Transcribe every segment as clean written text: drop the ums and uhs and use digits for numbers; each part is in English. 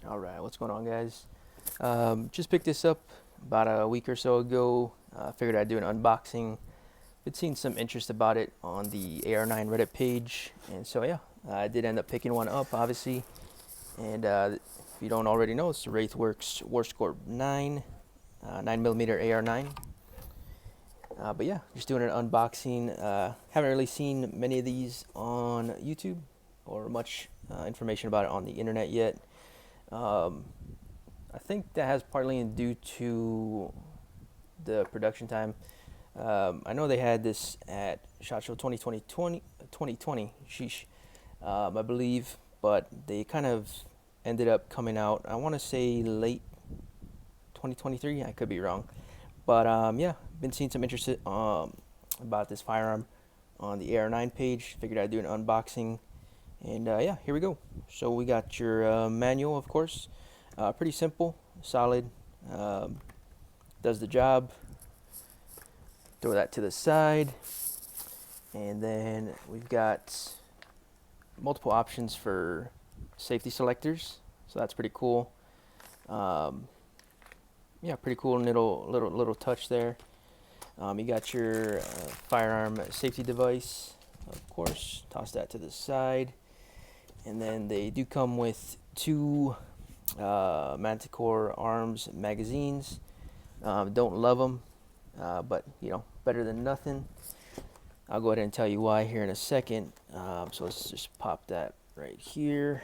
All right, what's going on, guys? Just picked this up about a week or so ago. Figured I'd do an unboxing. Been seeing some interest about it on the AR9 Reddit page, and so yeah, I did end up picking one up, obviously. And if you don't already know, it's the Wraith Works WARSCORP9, 9mm AR9. But yeah, just doing an unboxing. Haven't really seen many of these on YouTube or much information about it on the internet yet. Um, I think that has partly due to the production time. I know they had this at SHOT Show 2020, sheesh, I believe, but they kind of ended up coming out, I want to say late 2023, I could be wrong. But yeah, been seeing some interest about this firearm on the AR9 page. Figured I'd do an unboxing. And yeah, here we go. So we got your manual, of course. Pretty simple, solid, does the job. Throw that to the side. And then we've got multiple options for safety selectors. So that's pretty cool. Yeah, pretty cool little touch there. You got your firearm safety device, of course. Toss that to the side. And then they do come with two Manticore Arms magazines. Don't love them, but you know, better than nothing. I'll go ahead and tell you why here in a second. So let's just pop that right here,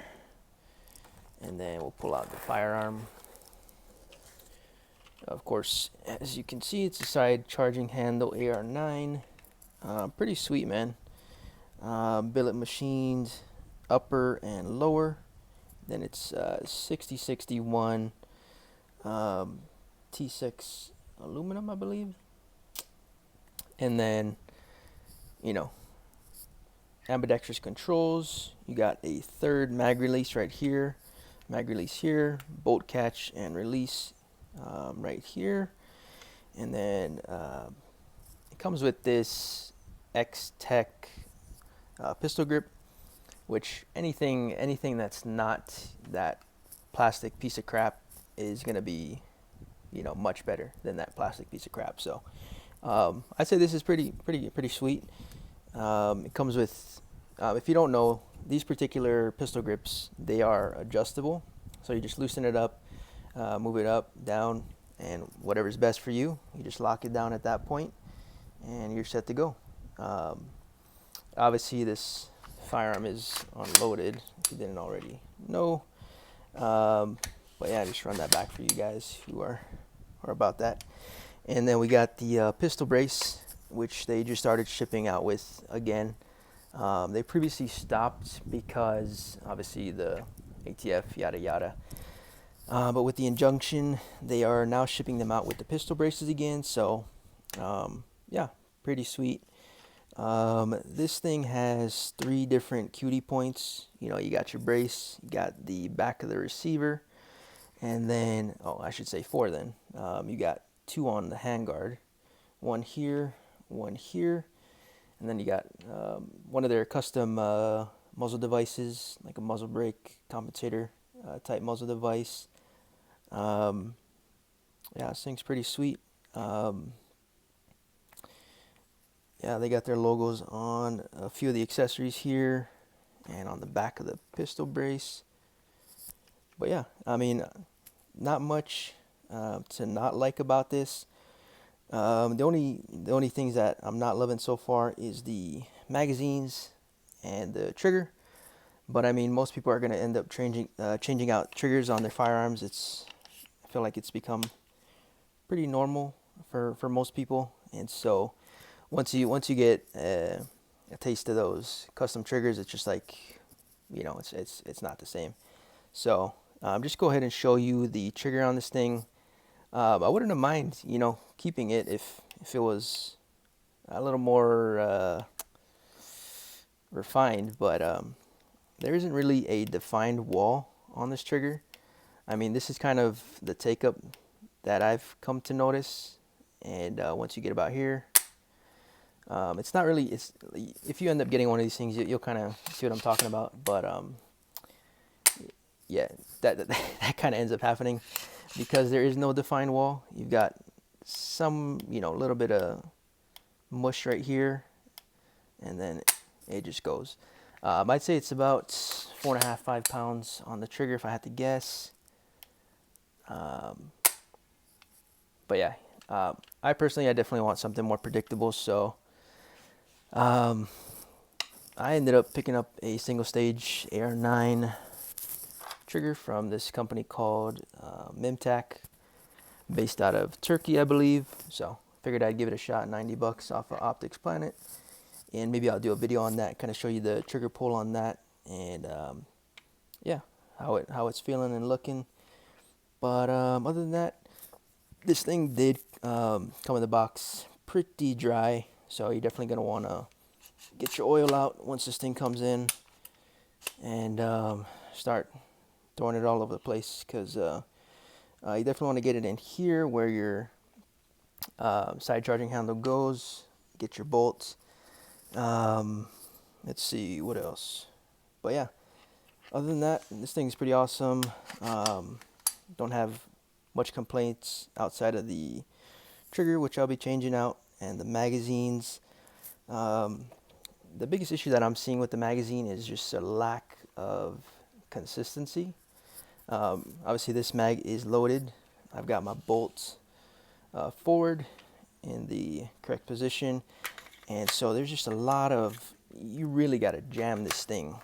and then we'll pull out the firearm. Of course, as you can see, it's a side charging handle AR9. Pretty sweet, man. Billet machined upper and lower. Then it's 6061 T6 aluminum, I believe. And then, you know, ambidextrous controls. You got a third mag release right here, mag release here, bolt catch and release right here. And then it comes with this X-Tech pistol grip, which anything that's not that plastic piece of crap is gonna be, you know, much better than that plastic piece of crap. So I'd say this is pretty sweet. It comes with, if you don't know, these particular pistol grips, they are adjustable. So you just loosen it up, move it up, down, and whatever's best for you. You just lock it down at that point, and you're set to go. Obviously, this firearm is unloaded, if you didn't already know. But yeah, just run that back for you guys who are about that. And then we got the pistol brace, which they just started shipping out with again. They previously stopped because obviously the ATF, yada yada. But with the injunction, they are now shipping them out with the pistol braces again. So yeah, pretty sweet. This thing has 3 different cutie points. You know, you got your brace, you got the back of the receiver, and then, oh, I should say 4 then. You got 2 on the handguard, 1 here, 1 here, and then you got one of their custom muzzle devices, like a muzzle brake compensator type muzzle device. Yeah, this thing's pretty sweet. Yeah, they got their logos on a few of the accessories here and on the back of the pistol brace. But yeah, I mean, not much to not like about this. The only things that I'm not loving so far is the magazines and the trigger. But I mean, most people are going to end up changing out triggers on their firearms. I feel like it's become pretty normal for most people, and so once you get a taste of those custom triggers, it's just like, you know, it's not the same. So just go ahead and show you the trigger on this thing. I wouldn't have mind, you know, keeping it if it was a little more refined, but there isn't really a defined wall on this trigger. I mean, this is kind of the take-up that I've come to notice, and once you get about here, it's not really, if you end up getting one of these things, you'll kind of see what I'm talking about. But yeah, that kind of ends up happening because there is no defined wall. You've got some, you know, little bit of mush right here, and then it just goes. I'd say it's about 4.5, 5 pounds on the trigger if I had to guess. But yeah, I definitely want something more predictable, so I ended up picking up a single stage AR9 trigger from this company called Mimtac, based out of Turkey, I believe. So figured I'd give it a shot. 90 bucks off of Optics Planet, and maybe I'll do a video on that, kind of show you the trigger pull on that, and yeah, how it's feeling and looking. But other than that, this thing did come in the box pretty dry, so you're definitely gonna want to get your oil out once this thing comes in, and start throwing it all over the place, because you definitely want to get it in here where your side charging handle goes. Get your bolts. Let's see what else. But yeah, other than that, this thing's pretty awesome. Don't have much complaints outside of the trigger, which I'll be changing out, and the magazines. The biggest issue that I'm seeing with the magazine is just a lack of consistency. Obviously this mag is loaded. I've got my bolts forward in the correct position, and so there's just a lot of, you really got to jam this thing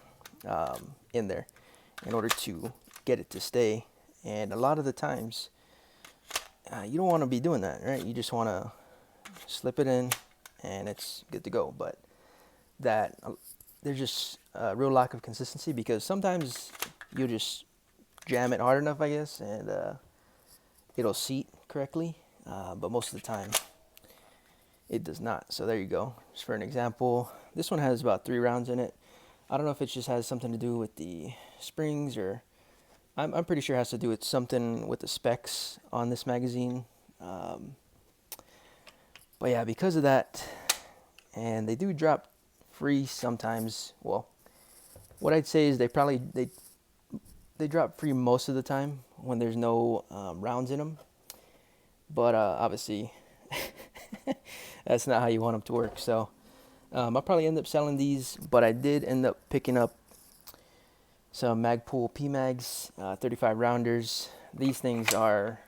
in there in order to get it to stay. And a lot of the times you don't want to be doing that, right? You just want to slip it in and it's good to go. But that there's just a real lack of consistency, because sometimes you just jam it hard enough, I guess, and it'll seat correctly, but most of the time it does not. So there you go. Just for an example, this one has about 3 rounds in it. I don't know if it just has something to do with the springs, or I'm pretty sure it has to do with something with the specs on this magazine. But yeah, because of that, and they do drop free sometimes. Well, what I'd say is they drop free most of the time when there's no rounds in them. But obviously, that's not how you want them to work. So I'll probably end up selling these, but I did end up picking up some Magpul PMags, 35 rounders. These things are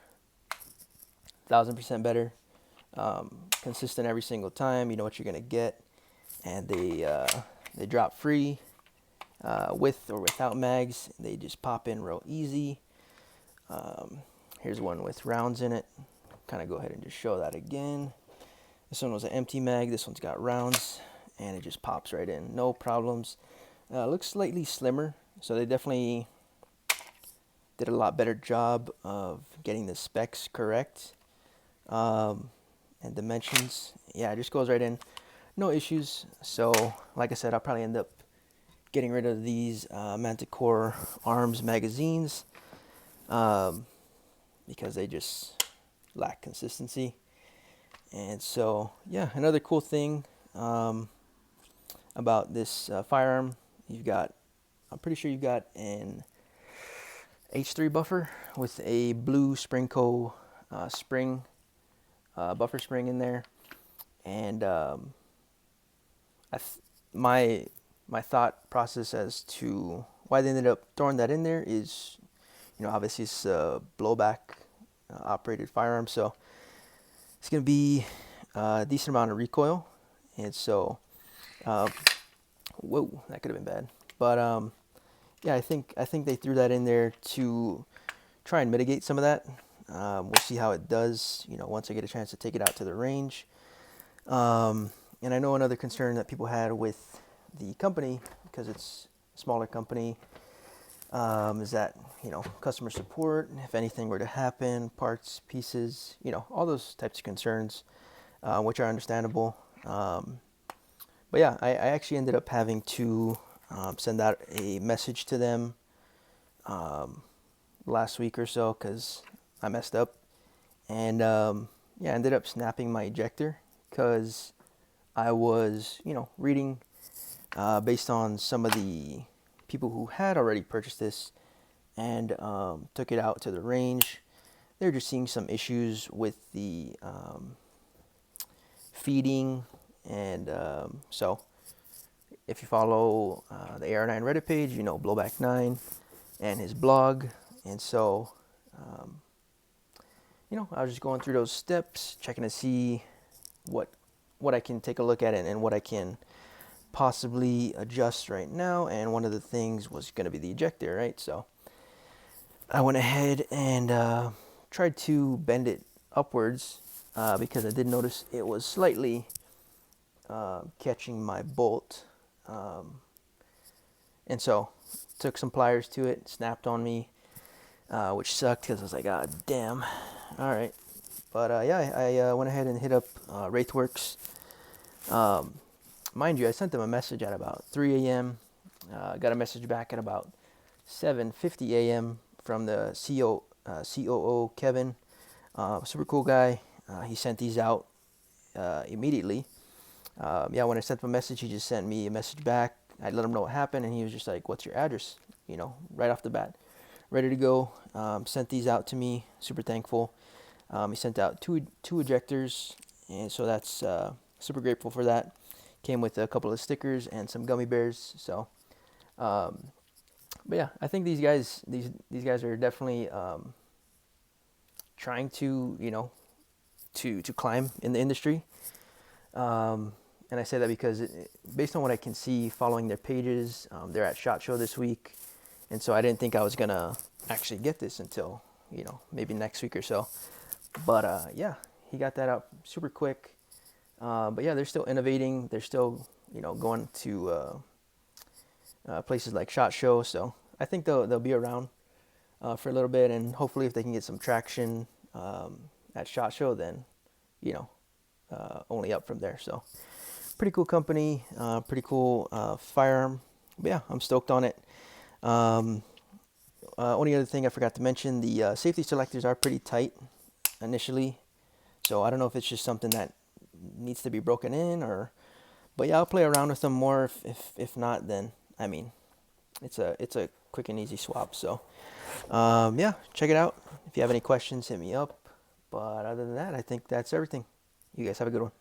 1000% better, consistent every single time. You know what you're gonna get, and they drop free, with or without mags. They just pop in real easy. Here's one with rounds in it. Kind of go ahead and just show that again. This one was an empty mag. This one's got rounds, and it just pops right in, no problems. Looks slightly slimmer, so they definitely did a lot better job of getting the specs correct, and dimensions. Yeah, it just goes right in, no issues. So like I said, I'll probably end up getting rid of these Manticore Arms magazines, because they just lack consistency. And so yeah, another cool thing about this firearm, I'm pretty sure you've got an H3 buffer with a blue Springco spring, buffer spring in there. And my thought process as to why they ended up throwing that in there is, you know, obviously it's a blowback operated firearm, so it's going to be a decent amount of recoil. And so whoa, that could have been bad. But yeah, I think they threw that in there to try and mitigate some of that. We'll see how it does, you know, once I get a chance to take it out to the range. And I know another concern that people had with the company, because it's a smaller company, is that, you know, customer support, if anything were to happen, parts, pieces, you know, all those types of concerns, which are understandable. But yeah, I actually ended up having to send out a message to them last week or so, because I messed up. And yeah, I ended up snapping my ejector, because I was, you know, reading based on some of the people who had already purchased this, and took it out to the range. They're just seeing some issues with the feeding, and so if you follow the AR9 Reddit page, you know Blowback9 and his blog, and so you know, I was just going through those steps, checking to see what I can take a look at it and what I can possibly adjust right now. And one of the things was going to be the ejector, right? So I went ahead and tried to bend it upwards because I did notice it was slightly catching my bolt. And so took some pliers to it, snapped on me, which sucked because I was like, ah, damn. All right. But yeah, I went ahead and hit up Wraith Works. Mind you, I sent them a message at about 3 a.m. Got a message back at about 7:50 a.m. from the COO Kevin. Super cool guy. He sent these out immediately. Yeah, when I sent him a message, he just sent me a message back. I let him know what happened, and he was just like, "What's your address?" You know, right off the bat, ready to go. Sent these out to me. Super thankful. He sent out two ejectors, and so that's super grateful for that. Came with a couple of stickers and some gummy bears. So, but yeah, I think these guys are definitely trying to, you know, to climb in the industry. And I say that because based on what I can see following their pages, they're at SHOT Show this week, and so I didn't think I was gonna actually get this until, you know, maybe next week or so. But yeah, he got that out super quick. But yeah, they're still innovating. They're still, you know, going to places like SHOT Show. So I think they'll be around for a little bit, and hopefully if they can get some traction at SHOT Show, then, you know, only up from there. So pretty cool company, pretty cool firearm. But yeah, I'm stoked on it. Only other thing I forgot to mention, the safety selectors are pretty tight initially. So I don't know if it's just something that needs to be broken in, or, but yeah, I'll play around with them more. If not, then I mean, it's a quick and easy swap. So yeah, check it out. If you have any questions, hit me up. But other than that, I think that's everything. You guys have a good one.